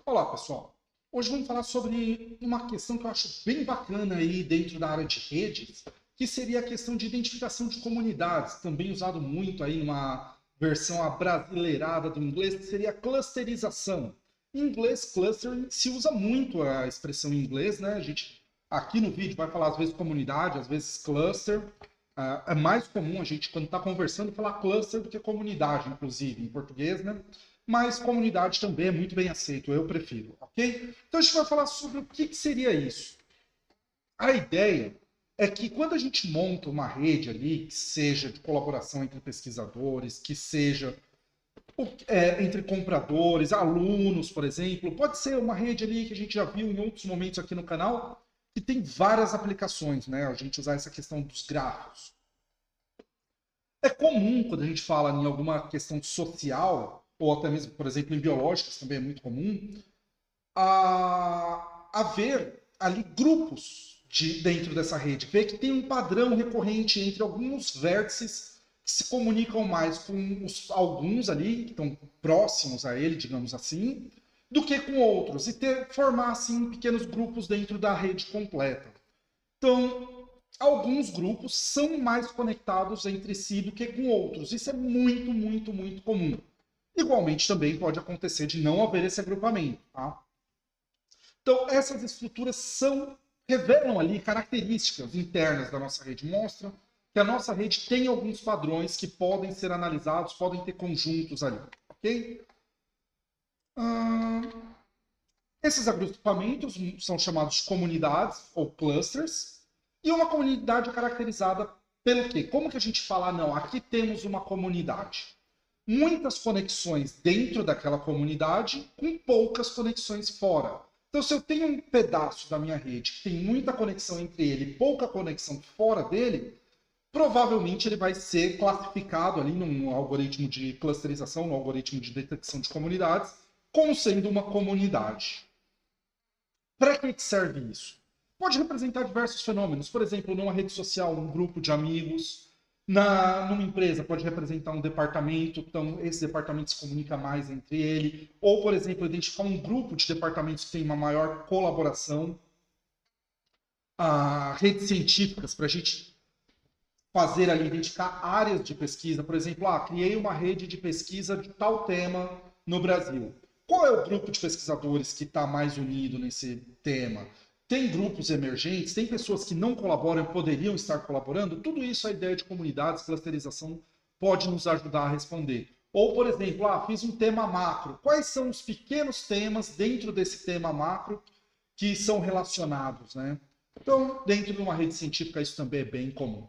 Olá, pessoal. Hoje vamos falar sobre uma questão que eu acho bem bacana aí dentro da área de redes, que seria a questão de identificação de comunidades, também usado muito aí numa versão abrasileirada do inglês, que seria a clusterização. Em inglês, clustering, se usa muito a expressão em inglês, né? A gente aqui no vídeo vai falar às vezes comunidade, às vezes cluster. É mais comum a gente, quando está conversando, falar cluster do que comunidade, inclusive, em português, né? Mas comunidade também é muito bem aceito, eu prefiro, ok? Então a gente vai falar sobre o que seria isso. A ideia é que quando a gente monta uma rede ali, que seja de colaboração entre pesquisadores, que seja entre compradores, alunos, por exemplo, pode ser uma rede ali que a gente já viu em outros momentos aqui no canal, que tem várias aplicações, né? A gente usar essa questão dos grafos. É comum, quando a gente fala em alguma questão social, ou até mesmo, por exemplo, em biológicas também é muito comum, haver ali grupos dentro dessa rede. Ver que tem um padrão recorrente entre alguns vértices que se comunicam mais com alguns ali, que estão próximos a ele, digamos assim, do que com outros. E formar, assim, pequenos grupos dentro da rede completa. Então, alguns grupos são mais conectados entre si do que com outros. Isso é muito, muito, muito comum. Igualmente, também pode acontecer de não haver esse agrupamento. Tá? Então, essas estruturas revelam ali características internas da nossa rede. Mostram que a nossa rede tem alguns padrões que podem ser analisados, podem ter conjuntos ali. Ok? Esses agrupamentos são chamados de comunidades ou clusters. E uma comunidade é caracterizada pelo quê? Como que a gente fala, não, aqui temos uma comunidade. Muitas conexões dentro daquela comunidade, com poucas conexões fora. Então, se eu tenho um pedaço da minha rede que tem muita conexão entre ele e pouca conexão fora dele, provavelmente ele vai ser classificado ali num algoritmo de clusterização, no algoritmo de detecção de comunidades, como sendo uma comunidade. Para que serve isso? Pode representar diversos fenômenos. Por exemplo, numa rede social, um grupo de amigos. Numa empresa, pode representar um departamento. Então, esse departamento se comunica mais entre ele. Ou, por exemplo, identificar um grupo de departamentos que tem uma maior colaboração. Redes científicas, para a gente fazer ali, identificar áreas de pesquisa. Por exemplo, criei uma rede de pesquisa de tal tema no Brasil. Qual é o grupo de pesquisadores que está mais unido nesse tema? Tem grupos emergentes, tem pessoas que não colaboram, poderiam estar colaborando? Tudo isso, a ideia de comunidades, clusterização, pode nos ajudar a responder. Ou, por exemplo, fiz um tema macro. Quais são os pequenos temas dentro desse tema macro que são relacionados, né? Então, dentro de uma rede científica, isso também é bem comum.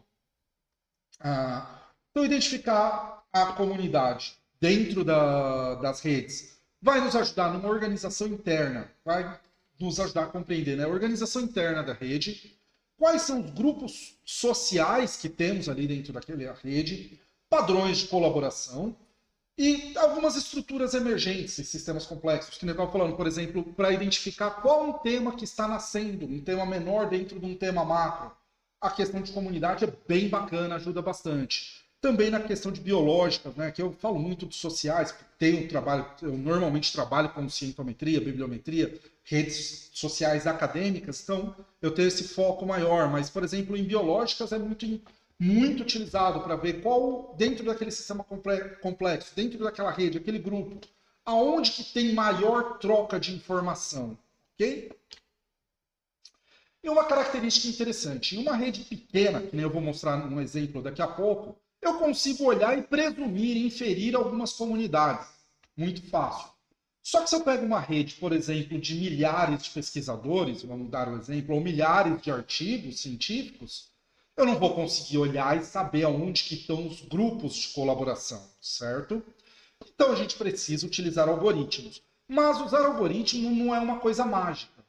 Então, identificar a comunidade dentro das redes vai nos ajudar numa organização interna, vai nos ajudar a compreender, né, a organização interna da rede, quais são os grupos sociais que temos ali dentro daquela rede, padrões de colaboração e algumas estruturas emergentes em sistemas complexos, que eu estava falando, por exemplo, para identificar qual um tema que está nascendo, um tema menor dentro de um tema macro. A questão de comunidade é bem bacana, ajuda bastante. Também na questão de biológicas, né, que eu falo muito de sociais, eu normalmente trabalho com cientometria, bibliometria, redes sociais acadêmicas, então eu tenho esse foco maior, mas, por exemplo, em biológicas é muito utilizado para ver qual, dentro daquele sistema complexo, dentro daquela rede, aquele grupo, aonde que tem maior troca de informação, ok? E uma característica interessante, em uma rede pequena, que nem eu vou mostrar um exemplo daqui a pouco, eu consigo olhar e presumir e inferir algumas comunidades. Muito fácil. Só que se eu pego uma rede, por exemplo, de milhares de pesquisadores, vamos dar um exemplo, ou milhares de artigos científicos, eu não vou conseguir olhar e saber aonde que estão os grupos de colaboração, certo? Então a gente precisa utilizar algoritmos. Mas usar algoritmo não é uma coisa mágica.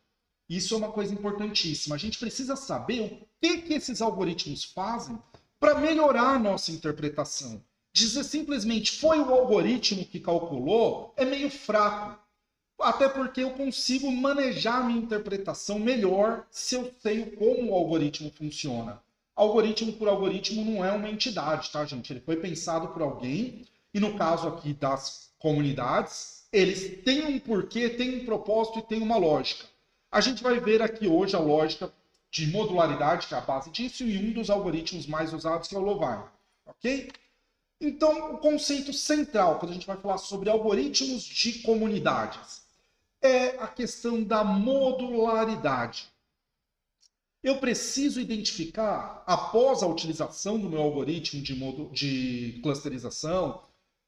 Isso é uma coisa importantíssima. A gente precisa saber o que esses algoritmos fazem para melhorar a nossa interpretação. Dizer simplesmente foi o algoritmo que calculou é meio fraco. Até porque eu consigo manejar minha interpretação melhor se eu sei como o algoritmo funciona. Algoritmo por algoritmo não é uma entidade, tá, gente? Ele foi pensado por alguém, e no caso aqui das comunidades, eles têm um porquê, têm um propósito e têm uma lógica. A gente vai ver aqui hoje a lógica de modularidade, que é a base disso, e um dos algoritmos mais usados, que é o Lovine. Ok? Então, o conceito central, quando a gente vai falar sobre algoritmos de comunidades, é a questão da modularidade. Eu preciso identificar, após a utilização do meu algoritmo de clusterização,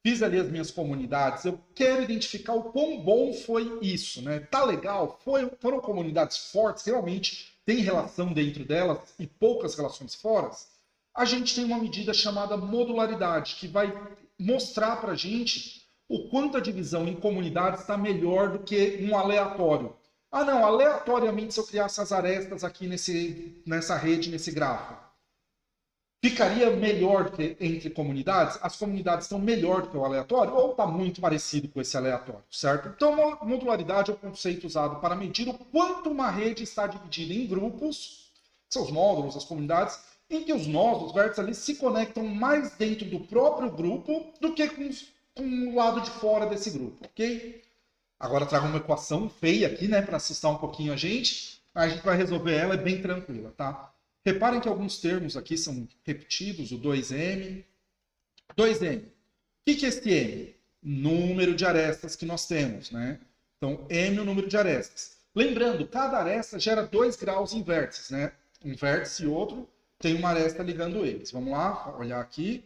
fiz ali as minhas comunidades, eu quero identificar o quão bom foi isso, né? Tá legal? Foram comunidades fortes, realmente tem relação dentro delas e poucas relações fora? A gente tem uma medida chamada modularidade, que vai mostrar para a gente o quanto a divisão em comunidades está melhor do que um aleatório. Ah, não, aleatoriamente, se eu criasse as arestas aqui nessa rede, nesse gráfico, ficaria melhor do que entre comunidades? As comunidades estão melhor do que o aleatório ou está muito parecido com esse aleatório, certo? Então, modularidade é o conceito usado para medir o quanto uma rede está dividida em grupos, que são os módulos, as comunidades, em que os nós, os vértices ali, se conectam mais dentro do próprio grupo do que com o lado de fora desse grupo, ok? Agora trago uma equação feia aqui, né, para assustar um pouquinho a gente. A gente vai resolver ela, é bem tranquila, tá? Reparem que alguns termos aqui são repetidos, o 2M. 2M. O que é esse M? Número de arestas que nós temos, né? Então, M é o número de arestas. Lembrando, cada aresta gera 2 graus em vértices, né? Um vértice e outro tem uma aresta ligando eles. Vamos lá, olhar aqui.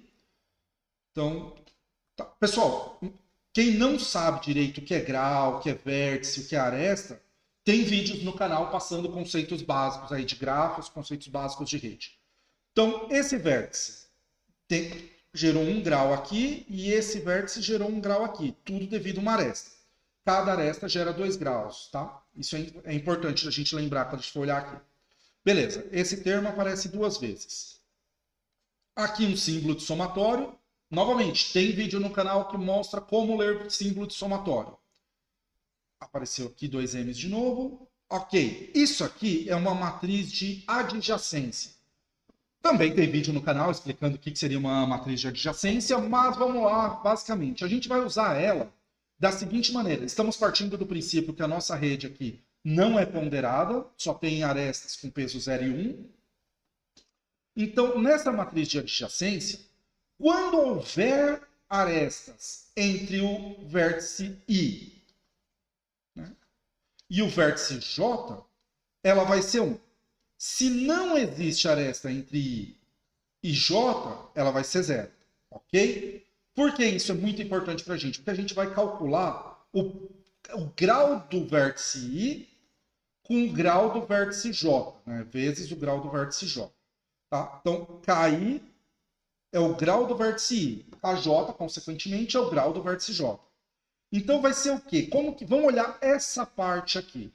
Então, tá. Pessoal, quem não sabe direito o que é grau, o que é vértice, o que é aresta, tem vídeos no canal passando conceitos básicos aí de grafos, conceitos básicos de rede. Então, esse vértice gerou 1 grau aqui e esse vértice gerou 1 grau aqui. Tudo devido a uma aresta. Cada aresta gera 2 graus, tá? Isso é importante a gente lembrar quando a gente for olhar aqui. Beleza, esse termo aparece 2 vezes. Aqui um símbolo de somatório. Novamente, tem vídeo no canal que mostra como ler símbolo de somatório. Apareceu aqui 2 M's de novo. Ok, isso aqui é uma matriz de adjacência. Também tem vídeo no canal explicando o que seria uma matriz de adjacência, mas vamos lá, basicamente. A gente vai usar ela da seguinte maneira. Estamos partindo do princípio que a nossa rede aqui não é ponderada, só tem arestas com peso 0 e 1. Então, nessa matriz de adjacência, quando houver arestas entre o vértice I, né, e o vértice J, ela vai ser 1. Se não existe aresta entre I e J, ela vai ser 0. Ok? Por que isso é muito importante para a gente? Porque a gente vai calcular o grau do vértice I com o grau do vértice J, né, vezes o grau do vértice J. Tá? Então, KI é o grau do vértice I. KJ, consequentemente, é o grau do vértice J. Então, vai ser o quê? Vamos olhar essa parte aqui.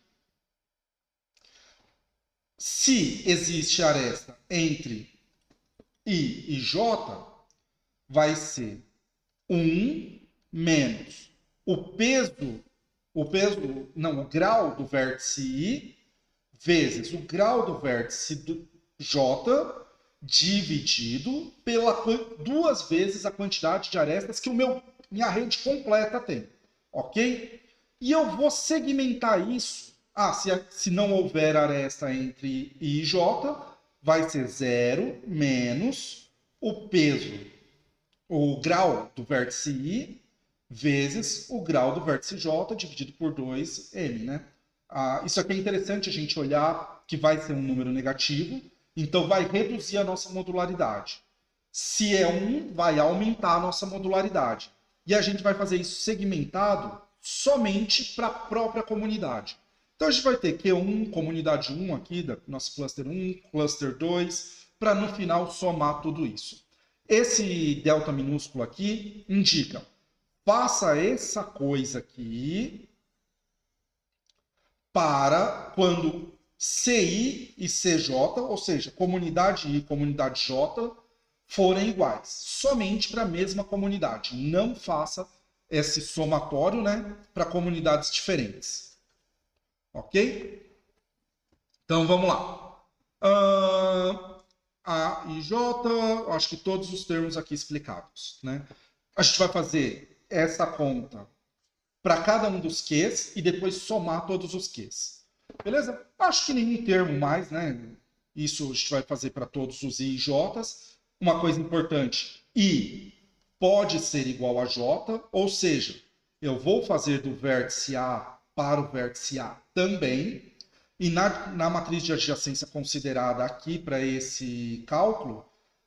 Se existe aresta entre I e J, vai ser 1 menos o grau do vértice I vezes o grau do vértice J dividido pela 2 vezes a quantidade de arestas que minha rede completa tem. Ok? E eu vou segmentar isso. Se não houver aresta entre I e J, vai ser 0 menos o grau do vértice I vezes o grau do vértice J dividido por 2M, né? Isso aqui é interessante a gente olhar que vai ser um número negativo, então vai reduzir a nossa modularidade. Se é 1, vai aumentar a nossa modularidade. E a gente vai fazer isso segmentado somente para a própria comunidade. Então a gente vai ter Q1, comunidade 1 aqui, da nosso cluster 1, cluster 2, para no final somar tudo isso. Esse delta minúsculo aqui indica, faça essa coisa aqui para quando CI e CJ, ou seja, comunidade I e comunidade J, forem iguais. Somente para a mesma comunidade. Não faça esse somatório, né, para comunidades diferentes. Ok? Então vamos lá. A e J, acho que todos os termos aqui explicados, né? A gente vai fazer essa conta para cada um dos Qs e depois somar todos os Qs. Beleza? Acho que nenhum termo mais, né? Isso a gente vai fazer para todos os I e Js. Uma coisa importante, I pode ser igual a J, ou seja, eu vou fazer do vértice A para o vértice A também, e na matriz de adjacência considerada aqui para esse cálculo,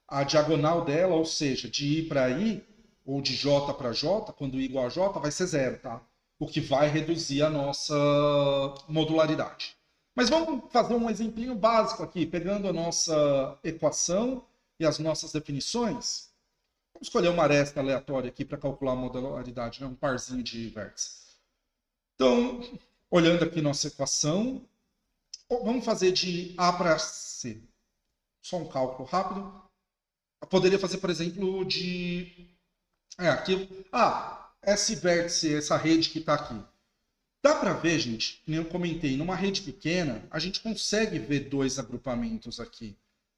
a diagonal dela, ou seja, de I para I, ou de J para J, quando I igual a J, vai ser zero, tá? O que vai reduzir a nossa modularidade. Mas vamos fazer um exemplinho básico aqui, pegando a nossa equação e as nossas definições. Vamos escolher uma aresta aleatória aqui para calcular a modularidade, né? Um parzinho de vértices. Então, olhando aqui nossa equação, vamos fazer de A para C. Só um cálculo rápido. Eu poderia fazer, por exemplo, de... aqui... esse vértice, essa rede que está aqui. Dá para ver, gente, como eu comentei, numa rede pequena, a gente consegue ver dois agrupamentos aqui.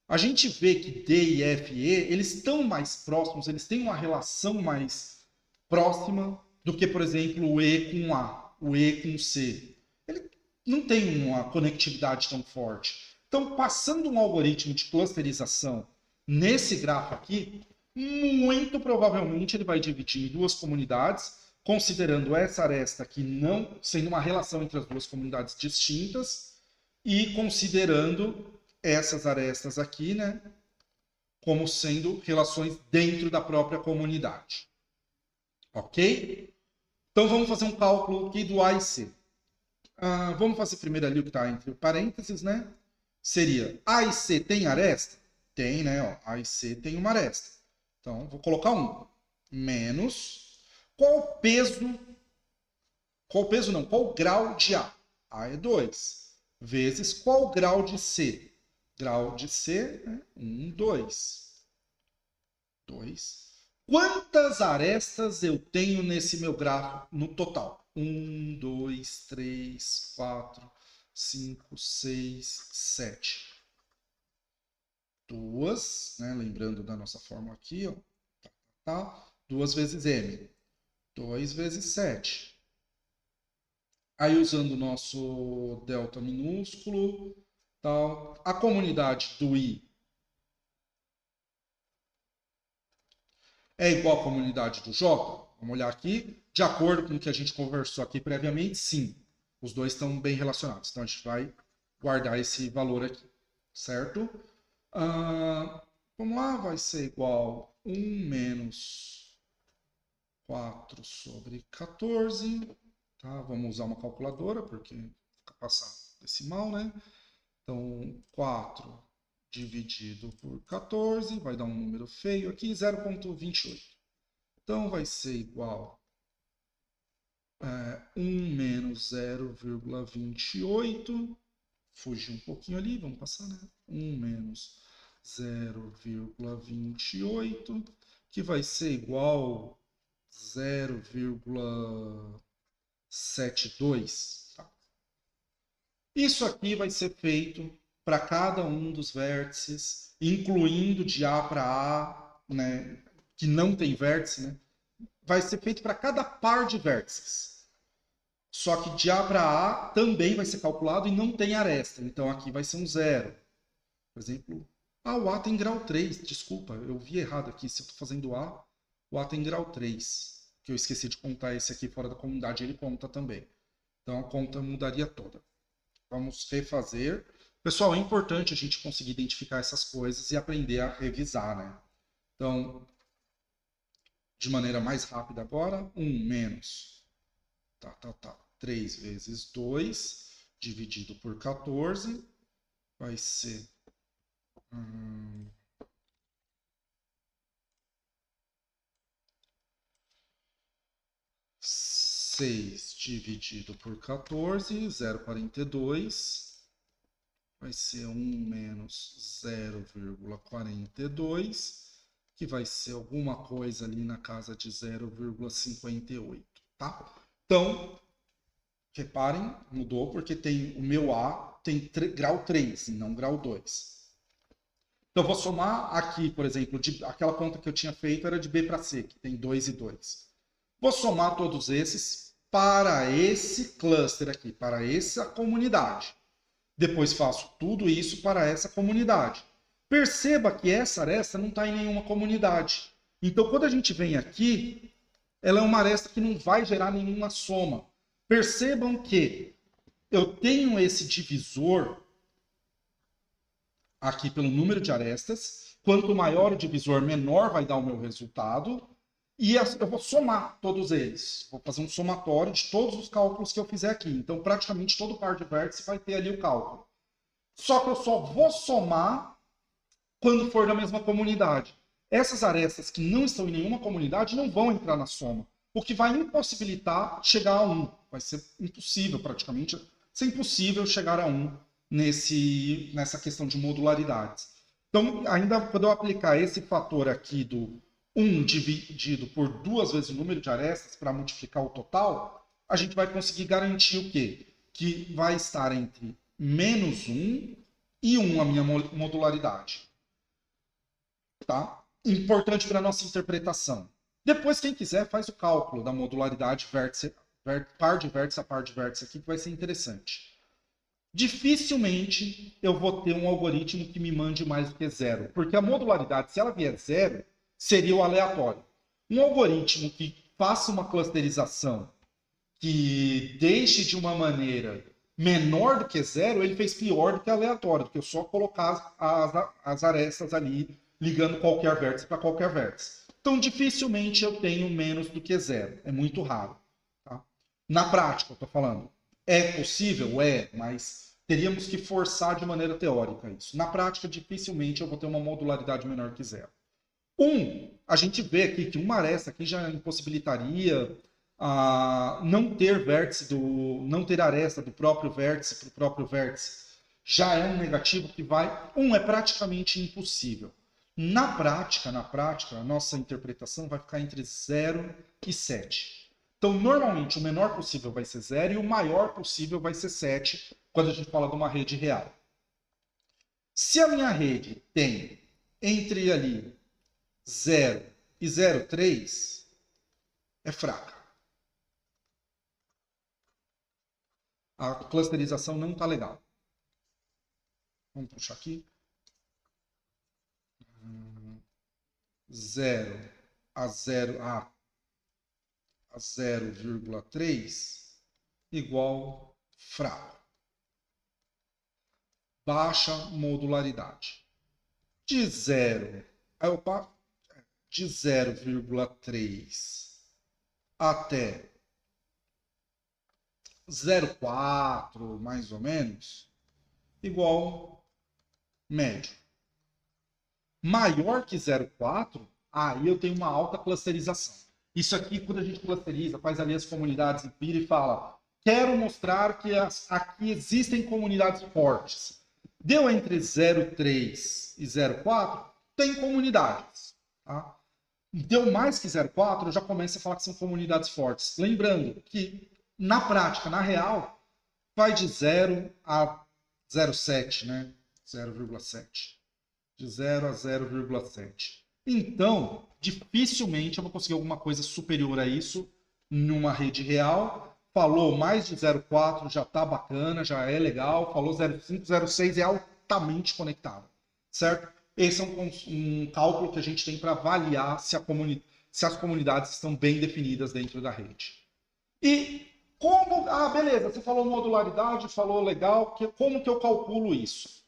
A gente vê que D e F e E, eles estão mais próximos, eles têm uma relação mais próxima do que, por exemplo, o E com A, o E com C. Ele não tem uma conectividade tão forte. Então, passando um algoritmo de clusterização nesse grafo aqui, muito provavelmente ele vai dividir em duas comunidades, considerando essa aresta aqui não sendo uma relação entre as duas comunidades distintas e considerando essas arestas aqui, né, como sendo relações dentro da própria comunidade. Ok? Então vamos fazer um cálculo aqui do A e C. Vamos fazer primeiro ali o que está entre parênteses, né? Seria A e C tem aresta? Tem, né? Ó, A e C tem uma aresta. Então vou colocar 1 menos... Qual o grau de A? A é 2. Vezes qual grau de C? Grau de C, 1, 2. 2. Quantas arestas eu tenho nesse meu grafo no total? 1, 2, 3, 4, 5, 6, 7. 2, né? Lembrando da nossa fórmula aqui, ó. Tá? 2 vezes M. 2 vezes 7. Aí, usando o nosso delta minúsculo, tal, a comunidade do I é igual à comunidade do J? Vamos olhar aqui. De acordo com o que a gente conversou aqui previamente, sim. Os dois estão bem relacionados. Então, a gente vai guardar esse valor aqui. Certo? Vamos lá, vai ser igual a 1 menos 4 sobre 14, tá? Vamos usar uma calculadora, porque fica passando decimal, né? Então, 4 dividido por 14, vai dar um número feio aqui, 0,28. Então, vai ser igual a 1 menos 0,28, fugir um pouquinho ali, vamos passar, né? 1 menos 0,28, que vai ser igual 0,72. Tá? Isso aqui vai ser feito para cada um dos vértices, incluindo de A para A, né, que não tem vértice, né, vai ser feito para cada par de vértices. Só que de A para A também vai ser calculado e não tem aresta. Então aqui vai ser um zero. Por exemplo, o A tem grau 3. Desculpa, eu vi errado aqui. Se eu estou fazendo A, o A tem grau 3, que eu esqueci de contar esse aqui fora da comunidade, ele conta também. Então a conta mudaria toda. Vamos refazer. Pessoal, é importante a gente conseguir identificar essas coisas e aprender a revisar, né? Então, de maneira mais rápida agora, 1 menos 3 vezes 2 dividido por 14 vai ser 6 dividido por 14, 0,42, vai ser 1 menos 0,42, que vai ser alguma coisa ali na casa de 0,58, tá? Então, reparem, mudou porque tem o meu A tem grau 3 e não grau 2. Então, vou somar aqui, por exemplo, aquela conta que eu tinha feito era de B para C, que tem 2 e 2. Vou somar todos esses. para esse cluster aqui, para essa comunidade. Depois faço tudo isso para essa comunidade. Perceba que essa aresta não está em nenhuma comunidade. Então, quando a gente vem aqui, ela é uma aresta que não vai gerar nenhuma soma. Percebam que eu tenho esse divisor aqui pelo número de arestas. Quanto maior o divisor, menor vai dar o meu resultado. E eu vou somar todos eles. Vou fazer um somatório de todos os cálculos que eu fizer aqui. Então, praticamente todo par de vértice vai ter ali o cálculo. Só que eu só vou somar quando for da mesma comunidade. Essas arestas que não estão em nenhuma comunidade não vão entrar na soma, o que vai impossibilitar chegar a 1. Vai ser impossível, praticamente. Vai ser impossível chegar a 1 nessa questão de modularidades. Então, ainda quando eu aplicar esse fator aqui do 1 dividido por 2 vezes o número de arestas para multiplicar o total, a gente vai conseguir garantir o quê? Que vai estar entre menos 1 e 1 a minha modularidade. Tá? Importante para a nossa interpretação. Depois, quem quiser, faz o cálculo da modularidade vértice, par de vértice a par de vértice aqui, que vai ser interessante. Dificilmente eu vou ter um algoritmo que me mande mais do que 0, porque a modularidade, se ela vier 0, seria o aleatório. Um algoritmo que faça uma clusterização que deixe de uma maneira menor do que 0, ele fez pior do que aleatório, porque eu só colocar as arestas ali ligando qualquer vértice para qualquer vértice. Então, dificilmente eu tenho menos do que 0. É muito raro. Tá? Na prática, eu estou falando. É possível? É, mas teríamos que forçar de maneira teórica isso. Na prática, dificilmente eu vou ter uma modularidade menor que 0. A gente vê aqui que uma aresta aqui já impossibilitaria não ter vértice não ter aresta do próprio vértice para o próprio vértice. Já é um negativo que vai... é praticamente impossível. Na prática, a nossa interpretação vai ficar entre 0 e 7. Então, normalmente, o menor possível vai ser 0 e o maior possível vai ser 7, quando a gente fala de uma rede real. Se a minha rede tem entre ali 0 e 0,3, é fraca. A clusterização não está legal. Vamos puxar aqui. 0 a 0,3 igual fraco. Baixa modularidade. De 0,3 até 0,4, mais ou menos, igual médio. Maior que 0,4, aí eu tenho uma alta clusterização. Isso aqui, quando a gente clusteriza, faz ali as comunidades e vira e fala: quero mostrar que aqui existem comunidades fortes. Deu entre 0,3 e 0,4, tem comunidades. Tá? Deu mais que 0,4, eu já começo a falar que são comunidades fortes. Lembrando que, na prática, na real, vai de 0 a 0,7, né? 0,7. De 0 a 0,7. Então, dificilmente eu vou conseguir alguma coisa superior a isso numa rede real. Falou mais de 0,4, já está bacana, já é legal. Falou 0,5, 0,6 é altamente conectado, certo? Esse é um cálculo que a gente tem para avaliar se as comunidades estão bem definidas dentro da rede. E como... beleza, você falou modularidade, falou legal. Como que eu calculo isso?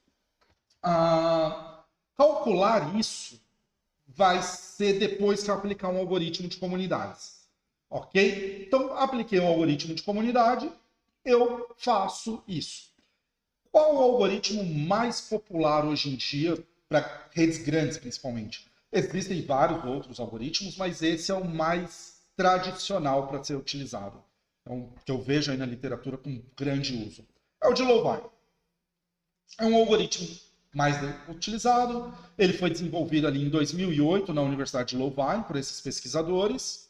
Calcular isso vai ser depois que eu aplicar um algoritmo de comunidades. Ok? Então, apliquei um algoritmo de comunidade, eu faço isso. Qual o algoritmo mais popular hoje em dia, para redes grandes principalmente? Existem vários outros algoritmos, mas esse é o mais tradicional para ser utilizado. Então, que eu vejo aí na literatura com grande uso. É o de Low-Vine. É um algoritmo mais utilizado. Ele foi desenvolvido ali em 2008 na Universidade de Louvain por esses pesquisadores.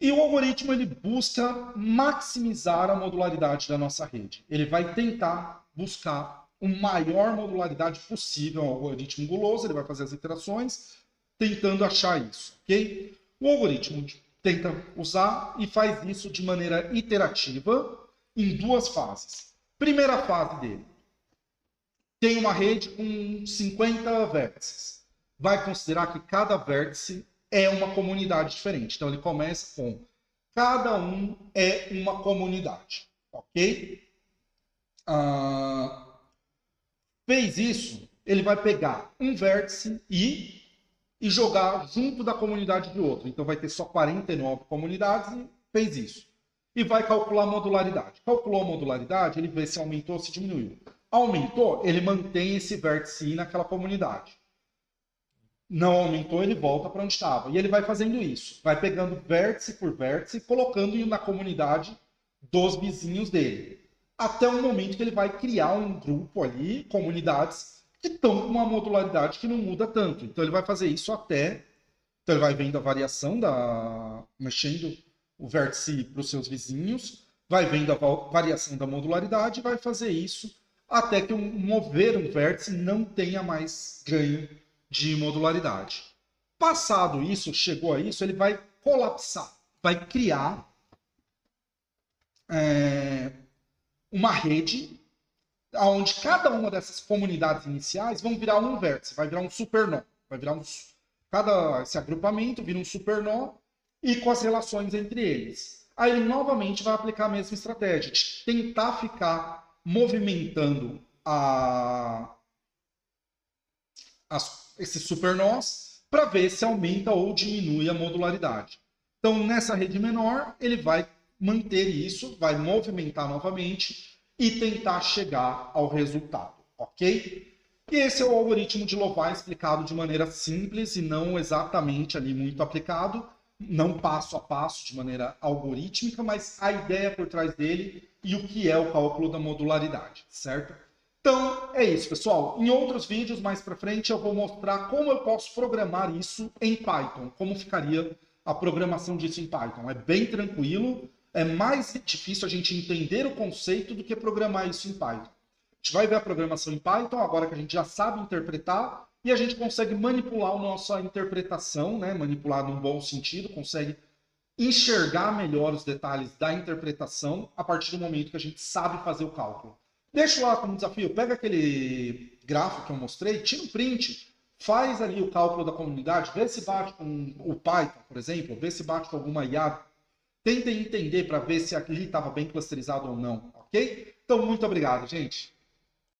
E o algoritmo ele busca maximizar a modularidade da nossa rede. Ele vai tentar buscar a maior modularidade possível. É um algoritmo guloso, ele vai fazer as iterações tentando achar isso, ok? O algoritmo tenta usar e faz isso de maneira iterativa em 2 fases. Primeira fase dele. Tem uma rede com 50 vértices. Vai considerar que cada vértice é uma comunidade diferente. Então ele começa com cada um é uma comunidade. Ok? Fez isso, ele vai pegar um vértice e jogar junto da comunidade de outro. Então vai ter só 49 comunidades e fez isso. E vai calcular a modularidade. Calculou a modularidade, ele vê se aumentou ou se diminuiu. Aumentou, ele mantém esse vértice naquela comunidade. Não aumentou, ele volta para onde estava. E ele vai fazendo isso. Vai pegando vértice por vértice e colocando na comunidade dos vizinhos dele. Até o momento que ele vai criar um grupo ali, comunidades, que estão com uma modularidade que não muda tanto. Então ele vai fazer isso até... Então ele vai vendo a variação, mexendo o vértice para os seus vizinhos, vai vendo a variação da modularidade e vai fazer isso até que mover um vértice não tenha mais ganho de modularidade. Passado isso, chegou a isso, ele vai colapsar, vai criar uma rede onde cada uma dessas comunidades iniciais vão virar um vértice, vai virar um supernó, vai virar esse agrupamento vira um supernó e com as relações entre eles. Aí ele novamente vai aplicar a mesma estratégia, de tentar ficar movimentando esses supernós para ver se aumenta ou diminui a modularidade. Então, nessa rede menor, ele vai manter isso, vai movimentar novamente e tentar chegar ao resultado, ok? E esse é o algoritmo de Louvain explicado de maneira simples e não exatamente ali muito aplicado, não passo a passo, de maneira algorítmica, mas a ideia por trás dele e o que é o cálculo da modularidade, certo? Então, é isso, pessoal. Em outros vídeos, mais para frente, eu vou mostrar como eu posso programar isso em Python, como ficaria a programação disso em Python. É bem tranquilo, é mais difícil a gente entender o conceito do que programar isso em Python. A gente vai ver a programação em Python, agora que a gente já sabe interpretar, e a gente consegue manipular a nossa interpretação, né? Manipular num bom sentido, consegue enxergar melhor os detalhes da interpretação a partir do momento que a gente sabe fazer o cálculo. Deixa lá como desafio, pega aquele gráfico que eu mostrei, tira um print, faz ali o cálculo da comunidade, vê se bate com o Python, por exemplo, vê se bate com alguma IA. Tenta entender para ver se ali estava bem clusterizado ou não, ok? Então, muito obrigado, gente.